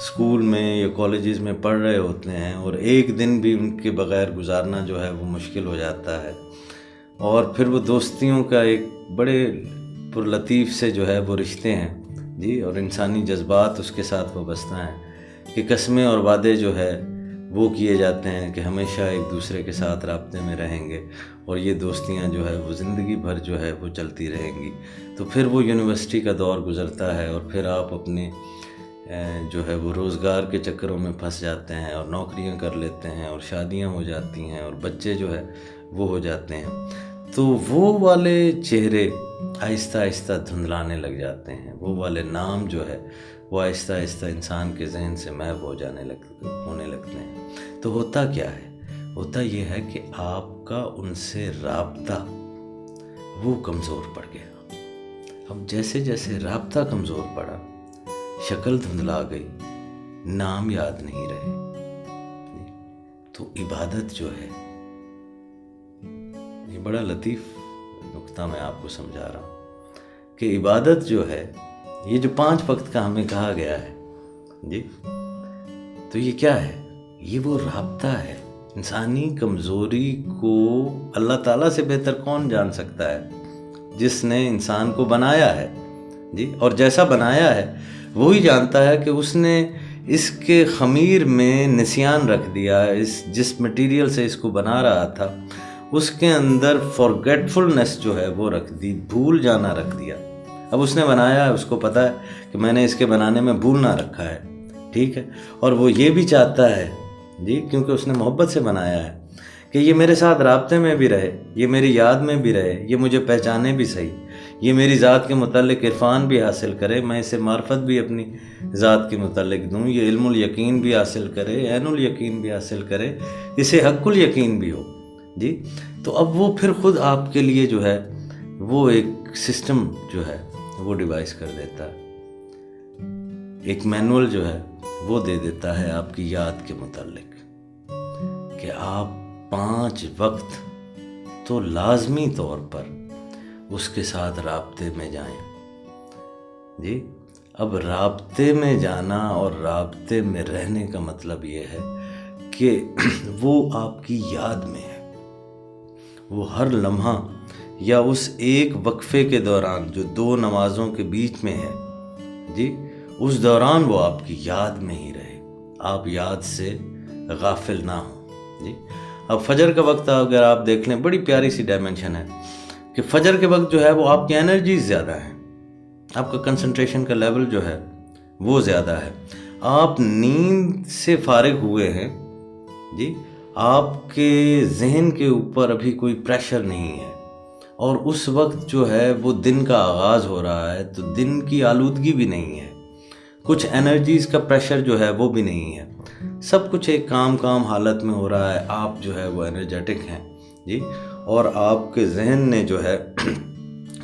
School میں یا colleges میں پڑھ رہے ہوتے ہیں اور ایک دن بھی ان کے بغیر گزارنا جو ہے وہ مشکل ہو جاتا ہے، اور پھر وہ دوستیوں کا ایک بڑے پرلطیف سے جو ہے وہ رشتے ہیں جی، اور انسانی جذبات اس کے ساتھ وابستہ ہیں کہ قسمیں اور وعدے جو ہے وہ کیے جاتے ہیں کہ ہمیشہ ایک دوسرے کے ساتھ رابطے میں رہیں گے، اور یہ دوستیاں جو ہے وہ زندگی بھر جو ہے وہ چلتی رہیں گی۔ تو پھر وہ یونیورسٹی کا دور گزرتا ہے، اور پھر آپ اپنے جو ہے وہ روزگار کے چکروں میں پھنس جاتے ہیں اور نوکریاں کر لیتے ہیں اور شادیاں ہو جاتی ہیں اور بچے جو ہے وہ ہو جاتے ہیں، تو وہ والے چہرے آہستہ آہستہ دھندلانے لگ جاتے ہیں، وہ والے نام جو ہے وہ آہستہ آہستہ انسان کے ذہن سے محو ہونے لگتے ہیں۔ تو ہوتا کیا ہے؟ ہوتا یہ ہے کہ آپ کا ان سے رابطہ وہ کمزور پڑ گیا۔ اب جیسے جیسے رابطہ کمزور پڑا، شکل دھندلا گئی، نام یاد نہیں رہے، تو عبادت جو ہے، یہ بڑا لطیف نقطہ میں آپ کو سمجھا رہا ہوں کہ عبادت جو ہے، یہ جو 5 وقت کا ہمیں کہا گیا ہے جی، تو یہ کیا ہے؟ یہ وہ رابطہ ہے۔ انسانی کمزوری کو اللہ تعالیٰ سے بہتر کون جان سکتا ہے؟ جس نے انسان کو بنایا ہے جی، اور جیسا بنایا ہے وہی جانتا ہے کہ اس نے اس کے خمیر میں نسیان رکھ دیا، جس مٹیریل سے اس کو بنا رہا تھا اس کے اندر فارگیٹفلنس جو ہے وہ رکھ دی، بھول جانا رکھ دیا۔ اب اس نے بنایا ہے، اس کو پتہ ہے کہ میں نے اس کے بنانے میں بھولنا رکھا ہے، ٹھیک ہے، اور وہ یہ بھی چاہتا ہے جی، کیونکہ اس نے محبت سے بنایا ہے کہ یہ میرے ساتھ رابطے میں بھی رہے، یہ میری یاد میں بھی رہے، یہ مجھے پہچانے بھی صحیح، یہ میری ذات کے متعلق عرفان بھی حاصل کرے، میں اسے معرفت بھی اپنی ذات کے متعلق دوں، یہ علم الیقین بھی حاصل کرے، عین الیقین بھی حاصل کرے، اسے حق الیقین بھی ہو جی۔ تو اب وہ پھر خود آپ کے لیے جو ہے وہ ایک سسٹم جو ہے وہ ڈیوائس کر دیتا ہے، ایک مینول جو ہے وہ دے دیتا ہے آپ کی یاد کے متعلق کہ آپ 5 وقت تو لازمی طور پر اس کے ساتھ رابطے میں جائیں جی۔ اب رابطے میں جانا اور رابطے میں رہنے کا مطلب یہ ہے کہ وہ آپ کی یاد میں ہے، وہ ہر لمحہ یا اس ایک وقفے کے دوران جو 2 نمازوں کے بیچ میں ہے جی، اس دوران وہ آپ کی یاد میں ہی رہے، آپ یاد سے غافل نہ ہوں جی۔ اب فجر کا وقت اگر آپ دیکھ لیں، بڑی پیاری سی ڈائمنشن ہے کہ فجر کے وقت جو ہے وہ آپ کی انرجیز زیادہ ہیں، آپ کا کنسنٹریشن کا لیول جو ہے وہ زیادہ ہے، آپ نیند سے فارغ ہوئے ہیں جی، آپ کے ذہن کے اوپر ابھی کوئی پریشر نہیں ہے، اور اس وقت جو ہے وہ دن کا آغاز ہو رہا ہے، تو دن کی آلودگی بھی نہیں ہے، کچھ انرجیز کا پریشر جو ہے وہ بھی نہیں ہے، سب کچھ ایک کام حالت میں ہو رہا ہے، آپ جو ہے وہ انرجیٹک ہیں جی، اور آپ کے ذہن نے جو ہے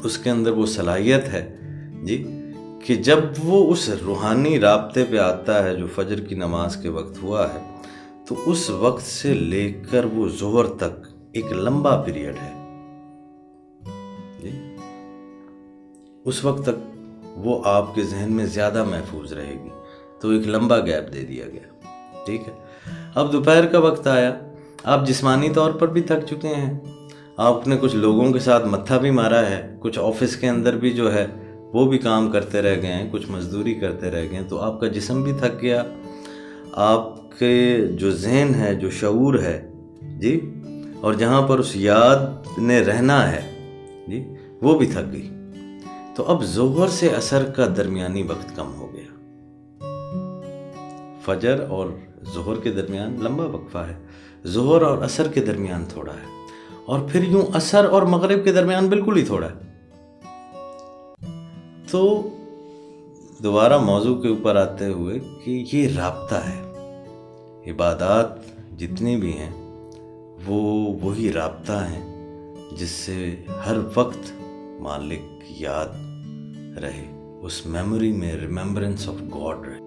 اس کے اندر وہ صلاحیت ہے جی کہ جب وہ اس روحانی رابطے پہ آتا ہے جو فجر کی نماز کے وقت ہوا ہے، تو اس وقت سے لے کر وہ ظہر تک ایک لمبا پیریڈ ہے جی، اس وقت تک وہ آپ کے ذہن میں زیادہ محفوظ رہے گی، تو ایک لمبا گیپ دے دیا گیا، ٹھیک ہے۔ اب دوپہر کا وقت آیا، آپ جسمانی طور پر بھی تھک چکے ہیں، آپ نے کچھ لوگوں کے ساتھ متھا بھی مارا ہے، کچھ آفس کے اندر بھی جو ہے وہ بھی کام کرتے رہ گئے ہیں، کچھ مزدوری کرتے رہ گئے ہیں، تو آپ کا جسم بھی تھک گیا، آپ کے جو ذہن ہے، جو شعور ہے جی، اور جہاں پر اس یاد نے رہنا ہے جی، وہ بھی تھک گئی۔ تو اب ظہر سے عصر کا درمیانی وقت کم ہو گیا، فجر اور ظہر کے درمیان لمبا وقفہ ہے، ظہر اور عصر کے درمیان تھوڑا ہے، اور پھر یوں عصر اور مغرب کے درمیان بالکل ہی تھوڑا ہے۔ تو دوبارہ موضوع کے اوپر آتے ہوئے کہ یہ رابطہ ہے، عبادات جتنی بھی ہیں وہ وہی رابطہ ہیں جس سے ہر وقت مالک یاد رہے، اس میموری میں ریممبرنس آف گاڈ رہے۔